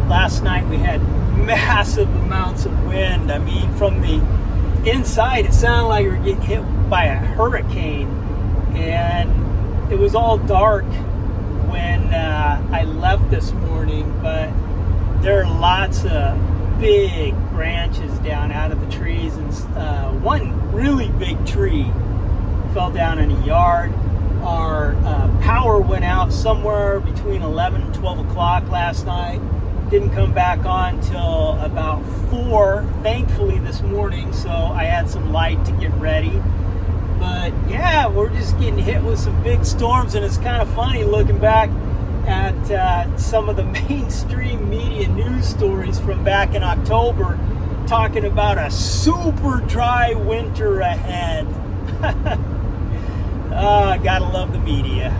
last night we had massive amounts of wind. I mean, from the inside, it sounded like we were getting hit by a hurricane. And it was all dark when I left this morning, but there are lots of big branches down out of the trees, and one really big tree fell down in a yard. Our power went out somewhere between 11 and 12 o'clock last night. Didn't come back on till about 4, thankfully, this morning, so I had some light to get ready. But yeah, we're just getting hit with some big storms, and it's kind of funny looking back at some of the mainstream media news stories from back in October talking about a super dry winter ahead. Gotta love the media.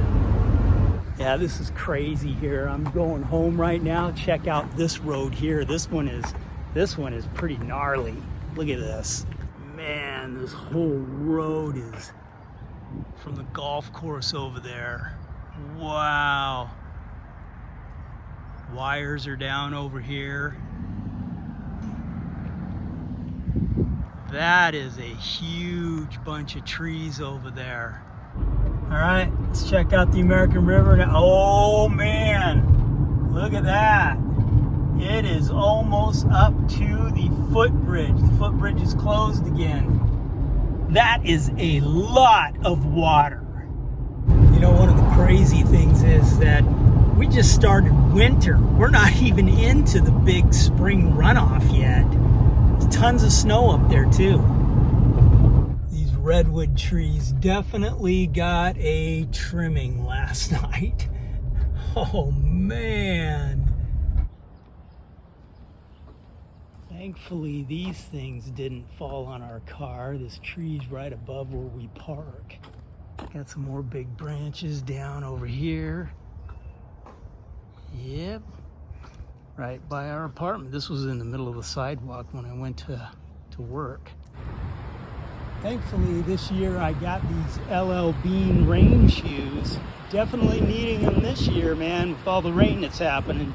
Yeah, this is crazy here. I'm going home right now. Check out this road here. This one is pretty gnarly. Look at this. Man, this whole road is from the golf course over there. Wow. Wires are down over here. That is a huge bunch of trees over there. All right, let's check out the American River now. Oh man, look at that. It is almost up to the footbridge. The footbridge is closed again. That is a lot of water. You know, one of the crazy things is that we just started winter. We're not even into the big spring runoff yet. There's tons of snow up there too. These redwood trees definitely got a trimming last night. Oh man. Thankfully, these things didn't fall on our car. This tree's right above where we park. Got some more big branches down over here. Yep, right by our apartment. This was in the middle of the sidewalk when I went to work. Thankfully, this year I got these LL Bean rain shoes. Definitely needing them this year, man, with all the rain that's happening.